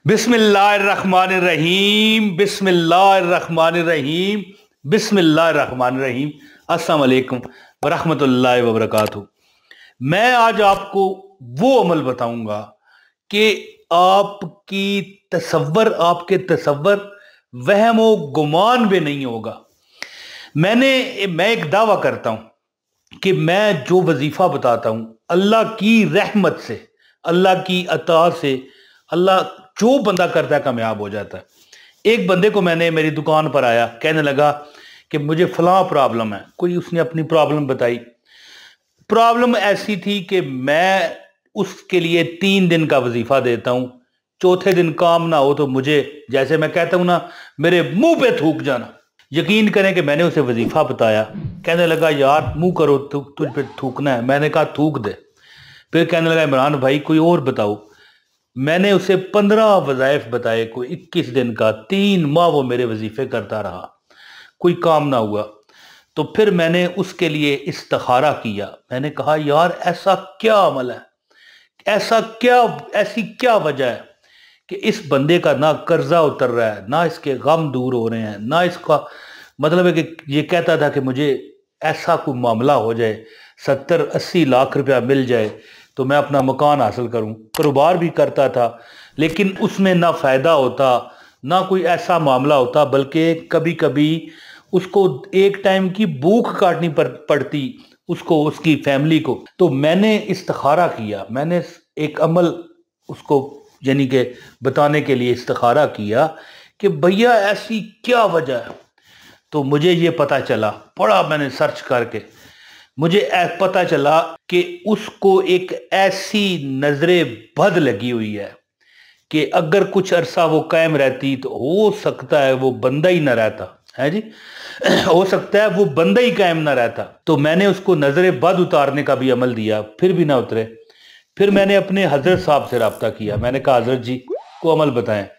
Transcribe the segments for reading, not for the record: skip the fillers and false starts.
बिस्मिल्लाहिर्रहमानिर्रहीम बिस्मिल्लाहिर्रहमानिर्रहीम बिस्मिल्लाहिर्रहमानिर्रहीम। अस्सलाम वालेकुम वरहमतुल्लाहि वबरकातुहू। मैं आज आपको वो अमल बताऊंगा कि आपके तसव्वुर वहम व गुमान भी नहीं होगा। मैं एक दावा करता हूं कि मैं जो वजीफा बताता हूं अल्लाह की रहमत से, अल्लाह की अता से, अल्लाह जो बंदा करता है कामयाब हो जाता है। एक बंदे को मैंने मेरी दुकान पर आया, कहने लगा कि मुझे फलां प्रॉब्लम है। कोई उसने अपनी प्रॉब्लम बताई। प्रॉब्लम ऐसी थी कि मैं उसके लिए 3 दिन का वजीफा देता हूं, चौथे दिन काम ना हो तो मुझे, जैसे मैं कहता हूं ना, मेरे मुंह पे थूक जाना। यकीन करें कि मैंने उसे वजीफा बताया, कहने लगा यार मुंह करो, तुझ पे थूकना है। मैंने कहा थूक दे। फिर कहने लगा इमरान भाई कोई और बताओ। मैंने उसे 15 वज़ाइफ बताए, कोई 21 दिन का। 3 माह वो मेरे वजीफे करता रहा, कोई काम ना हुआ। तो फिर मैंने उसके लिए इस्तिखारा किया। मैंने कहा यार ऐसा क्या अमल है, ऐसी क्या वजह है कि इस बंदे का ना कर्जा उतर रहा है, ना इसके गम दूर हो रहे हैं, ना इसका मतलब है कि ये कहता था कि मुझे ऐसा कोई मामला हो जाए, 70-80 लाख रुपया मिल जाए तो मैं अपना मकान हासिल करूं। कारोबार भी करता था लेकिन उसमें ना फ़ायदा होता, ना कोई ऐसा मामला होता, बल्कि कभी कभी उसको एक टाइम की भूख काटनी पड़ती उसको, उसकी फैमिली को। तो मैंने इस्तिखारा किया, मैंने एक अमल उसको यानी कि बताने के लिए इस्तिखारा किया कि भैया ऐसी क्या वजह है। तो मुझे ये पता चला, पढ़ा मैंने सर्च करके, मुझे पता चला कि उसको एक ऐसी नजरे बद लगी हुई है कि अगर कुछ अरसा वो कायम रहती तो हो सकता है वो बंदा ही ना रहता है जी। हो सकता है वो बंदा ही कायम ना रहता। तो मैंने उसको नजरे बद उतारने का भी अमल दिया, फिर भी ना उतरे। फिर मैंने अपने हजरत साहब से रब्ता किया। मैंने कहा हजरत जी को अमल बताएं।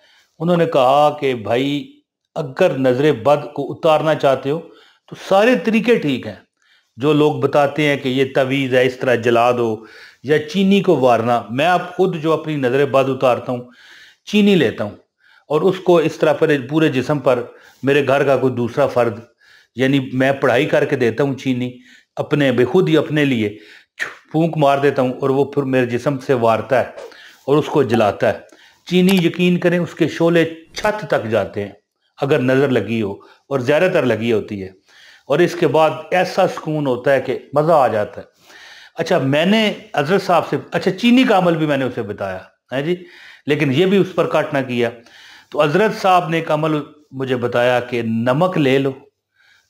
उन्होंने कहा कि भाई अगर नजरे बद को उतारना चाहते हो तो सारे तरीके ठीक हैं। जो लोग बताते हैं कि ये तवीज़ है, इस तरह जला दो या चीनी को वारना, मैं आप खुद जो अपनी नजरें बद उतारता हूँ, चीनी लेता हूँ और उसको इस तरह पर पूरे जिस्म पर, मेरे घर का कोई दूसरा फर्द, यानी मैं पढ़ाई करके देता हूँ चीनी अपने बेखुद ही अपने लिए फूंक मार देता हूँ और वो फिर मेरे जिस्म से वारता है और उसको जलाता है। चीनी यकीन करें उसके शोले छत तक जाते हैं अगर नज़र लगी हो, और ज़्यादातर लगी होती है। और इसके बाद ऐसा सुकून होता है कि मज़ा आ जाता है। अच्छा, मैंने हजरत साहब से, अच्छा चीनी का अमल भी मैंने उसे बताया है जी, लेकिन ये भी उस पर काट ना किया। तो हजरत साहब ने एक अमल मुझे बताया कि नमक ले लो,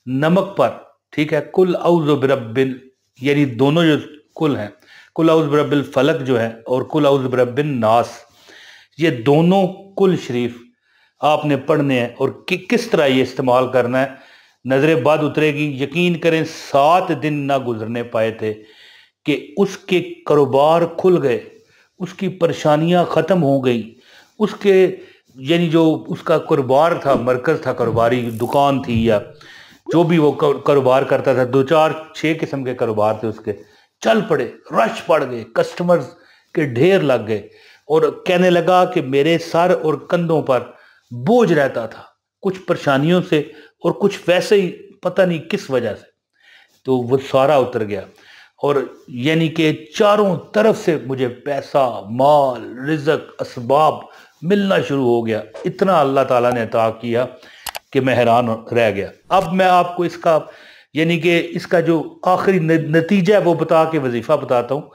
नमक पर, ठीक है, कुल औज़ु बिरब्बिल, यानी दोनों जो कुल हैं, कुल औज़ु बिरब्बिल फलक जो है और कुल औज़ु बिरब्बिन नास, ये दोनों कुल शरीफ आपने पढ़ने हैं। और किस तरह ये इस्तेमाल करना है, नजरें बाद उतरेगी। यकीन करें 7 दिन ना गुजरने पाए थे कि उसके कारोबार खुल गए, उसकी परेशानियां खत्म हो गई। उसके यानी जो उसका कारोबार था, मरकज था, कारोबारी दुकान थी या जो भी वो कारोबार करता था, 2-4-6 किस्म के कारोबार थे उसके, चल पड़े, रश पड़ गए, कस्टमर्स के ढेर लग गए। और कहने लगा कि मेरे सर और कंधों पर बोझ रहता था, कुछ परेशानियों से और कुछ वैसे ही, पता नहीं किस वजह से। तो वो सारा उतर गया और यानी कि चारों तरफ से मुझे पैसा, माल, रिज़्क, असबाब मिलना शुरू हो गया। इतना अल्लाह ताला ने अता किया कि मैं हैरान रह गया। अब मैं आपको इसका यानी कि इसका जो आखिरी नतीजा है वो बता के वजीफा बताता हूँ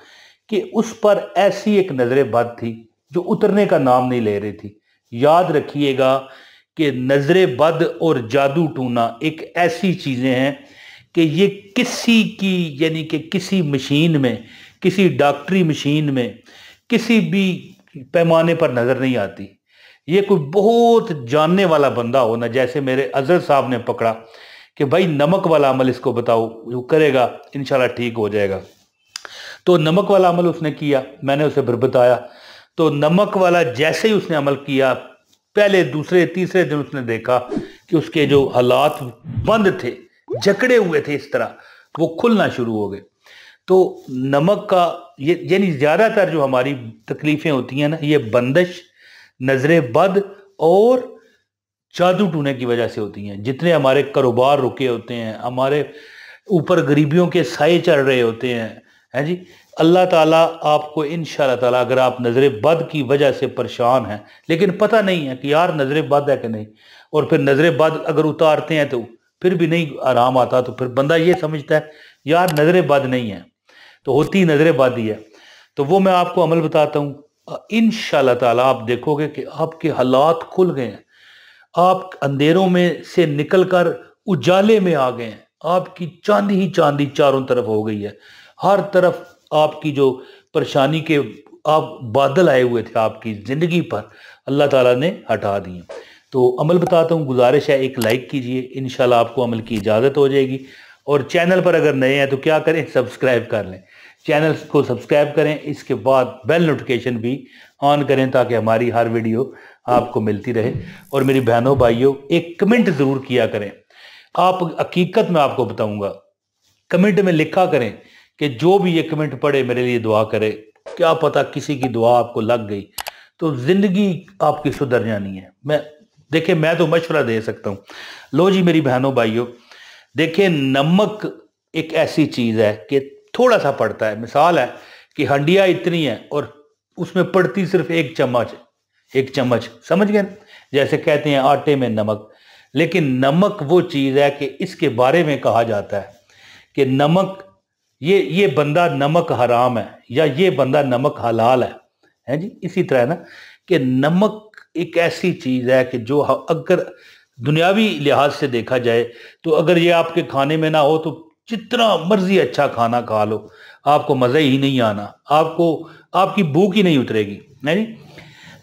कि उस पर ऐसी एक नजर बद थी जो उतरने का नाम नहीं ले रही थी। याद रखिएगा कि नजर बद और जादू टूना एक ऐसी चीजें हैं कि ये किसी की यानी कि किसी मशीन में, किसी डॉक्टरी मशीन में, किसी भी पैमाने पर नजर नहीं आती। ये कोई बहुत जानने वाला बंदा हो ना, जैसे मेरे अजहर साहब ने पकड़ा कि भाई नमक वाला अमल इसको बताओ, वो करेगा इंशाल्लाह ठीक हो जाएगा। तो नमक वाला अमल उसने किया, मैंने उसे फिर बताया। तो नमक वाला जैसे ही उसने अमल किया, पहले दूसरे तीसरे दिन उसने देखा कि उसके जो हालात बंद थे, जकड़े हुए थे इस तरह, वो खुलना शुरू हो गए। तो नमक का ये यानी ज़्यादातर जो हमारी तकलीफ़ें होती हैं ना, ये बंदिश, नजर बद और जादू टूने की वजह से होती हैं। जितने हमारे कारोबार रुके होते हैं, हमारे ऊपर गरीबियों के साए चढ़ रहे होते हैं जी, अल्लाह ताला आपको इंशाअल्लाह ताला, अगर आप नजर बद की वजह से परेशान हैं लेकिन पता नहीं है कि यार नजर बद है कि नहीं, और फिर नजर बद अगर उतारते हैं तो फिर भी नहीं आराम आता, तो फिर बंदा ये समझता है यार नजर बद नहीं है, तो होती नजर बद ही है। तो वो मैं आपको अमल बताता हूँ, इंशाअल्लाह ताला आप देखोगे कि आपके हालात खुल गए हैं, आप अंधेरों में से निकलकर उजाले में आ गए हैं, आपकी चांदी ही चांदी चारों तरफ हो गई है। हर तरफ आपकी जो परेशानी के आप बादल आए हुए थे आपकी जिंदगी पर, अल्लाह ताला ने हटा दिए। तो अमल बताता हूँ, गुजारिश है एक लाइक कीजिए, इंशाल्लाह आपको अमल की इजाज़त हो जाएगी। और चैनल पर अगर नए हैं तो क्या करें, सब्सक्राइब कर लें, चैनल को सब्सक्राइब करें, इसके बाद बेल नोटिफिकेशन भी ऑन करें ताकि हमारी हर वीडियो आपको मिलती रहे। और मेरी बहनों भाइयों, एक कमेंट ज़रूर किया करें। आप हकीकत में आपको बताऊंगा, कमेंट में लिखा करें कि जो भी ये कमेंट पढ़े मेरे लिए दुआ करे। क्या पता किसी की दुआ आपको लग गई तो जिंदगी आपकी सुधर जानी है। मैं तो मशवरा दे सकता हूँ। लो जी मेरी बहनों भाइयों, देखिए नमक एक ऐसी चीज़ है कि थोड़ा सा पड़ता है। मिसाल है कि हंडिया इतनी है और उसमें पड़ती सिर्फ एक चम्मच, समझ गए? जैसे कहते हैं आटे में नमक। लेकिन नमक वो चीज़ है कि इसके बारे में कहा जाता है कि नमक, ये बंदा नमक हराम है या ये बंदा नमक हलाल है जी। इसी तरह ना कि नमक एक ऐसी चीज़ है कि जो अगर दुनियावी लिहाज से देखा जाए तो अगर ये आपके खाने में ना हो तो जितना मर्जी अच्छा खाना खा लो, आपको मज़ा ही नहीं आना, आपकी भूख ही नहीं उतरेगी, नहीं।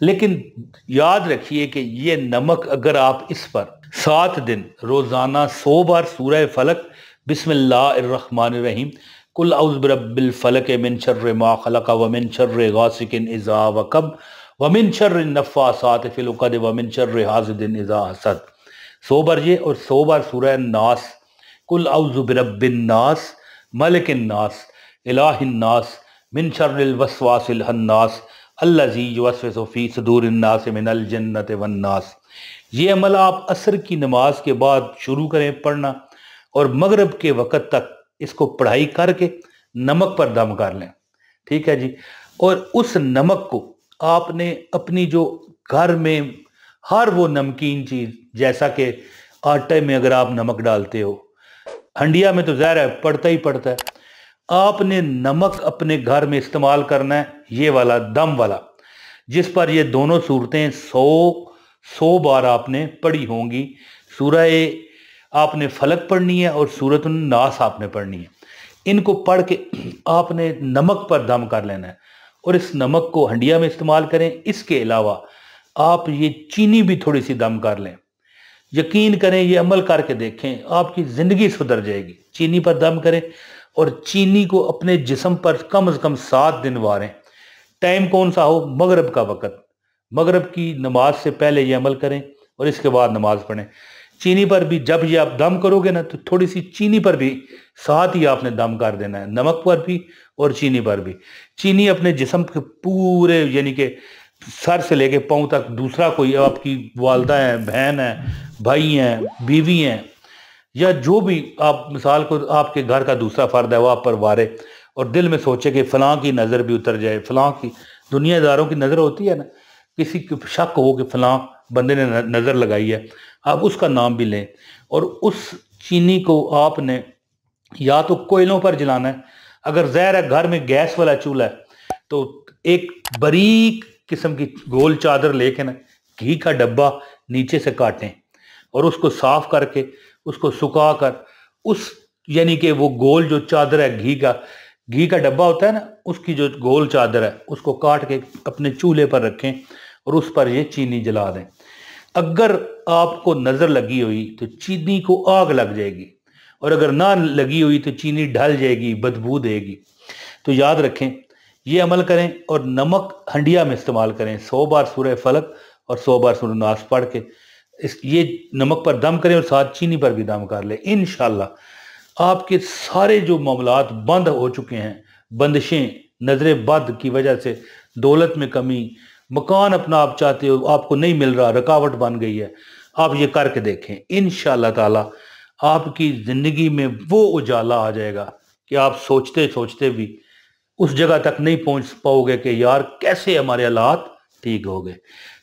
लेकिन याद रखिए कि ये नमक अगर आप इस पर 7 दिन रोज़ाना 100 बार सूरह फलक बिस्मिल्लाहिर्रहमानिर्रहीम कुल औज़ु बिरब्बिल फलक मिन शर्रि मा खलक व मिन शर्रि गासिकिन इज़ा वक़ब व मिन शर्रि नफ़्फ़ासाति फ़िल उक़द व मिन शर्रि हासिदिन इज़ा हसद, 100 बार ये और 100 बार सूरह नास कुल औज़ु बिरब्बिन नास मलिकिन नास इलाहिन नास मिन शर्रिल वस्वासिल हन्नास अल्लज़ी युवस्विसु फ़ी सुदूरिन नास मिनल जन्नति वन नास। ये अमल आप असर की नमाज के बाद शुरू करें पढ़ना और मगरिब के वक़्त तक इसको पढ़ाई करके नमक पर दम कर लें, ठीक है जी। और उस नमक को आपने अपनी जो घर में हर वो नमकीन चीज़, जैसा कि आटे में अगर आप नमक डालते हो, हंडिया में तो ज़ाहिर है पड़ता ही पड़ता है, आपने नमक अपने घर में इस्तेमाल करना है, ये वाला दम वाला, जिस पर ये दोनों सूरतें 100 बार आपने पढ़ी होंगी। सूरह आपने फलक पढ़नी है और सूरत नास आपने पढ़नी है। इनको पढ़ के आपने नमक पर दम कर लेना है और इस नमक को हंडिया में इस्तेमाल करें। इसके अलावा आप ये चीनी भी थोड़ी सी दम कर लें। यकीन करें, ये अमल करके देखें, आपकी ज़िंदगी सुधर जाएगी। चीनी पर दम करें और चीनी को अपने जिस्म पर कम से कम 7 दिन वारें। टाइम कौन सा हो? मगरिब का वक़्त, मगरिब की नमाज से पहले ये अमल करें और इसके बाद नमाज पढ़ें। चीनी पर भी जब ये आप दम करोगे ना तो थोड़ी सी चीनी पर भी साथ ही आपने दम कर देना है, नमक पर भी और चीनी पर भी। चीनी अपने जिस्म के पूरे, यानी कि सर से लेके पाँव तक, दूसरा कोई आपकी वालदा है, बहन है, भाई हैं, बीवी हैं, या जो भी आप मिसाल को आपके घर का दूसरा फर्द है वो आप पर वारे और दिल में सोचे कि फलां की नज़र भी उतर जाए, फलां की, दुनियादारों की नज़र होती है ना, किसी को शक हो कि फलां बंदे ने नज़र लगाई है, आप उसका नाम भी लें और उस चीनी को आपने या तो कोयलों पर जलाना है। अगर ज़ाहिर है घर में गैस वाला चूल्हा है तो एक बारीक किस्म की गोल चादर लेके ना घी का डब्बा नीचे से काटें और उसको साफ करके उसको सुखा कर उस, यानी कि वो गोल जो चादर है, घी का डब्बा होता है ना, उसकी जो गोल चादर है उसको काट के अपने चूल्हे पर रखें और उस पर ये चीनी जला दें। अगर आपको नज़र लगी हुई तो चीनी को आग लग जाएगी और अगर ना लगी हुई तो चीनी ढल जाएगी, बदबू देगी। तो याद रखें, ये अमल करें और नमक हंडिया में इस्तेमाल करें। 100 बार सूरह फलक और 100 बार सूरह नास पढ़ के ये नमक पर दम करें और साथ चीनी पर भी दम कर लें। इंशाल्लाह आपके सारे जो मामलात बंद हो चुके हैं, बंदिशें, नजर बद की वजह से दौलत में कमी मकान अपना आप चाहते हो, आपको नहीं मिल रहा, रुकावट बन गई है, आप ये करके देखें, इंशाअल्लाह ताला आपकी ज़िंदगी में वो उजाला आ जाएगा कि आप सोचते सोचते भी उस जगह तक नहीं पहुंच पाओगे कि यार कैसे हमारे हालात ठीक हो गए।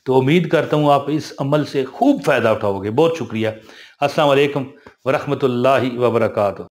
तो उम्मीद करता हूँ आप इस अमल से खूब फ़ायदा उठाओगे। बहुत शुक्रिया। अस्सलाम वालेकुम व रहमतुल्लाहि व बरकातहू।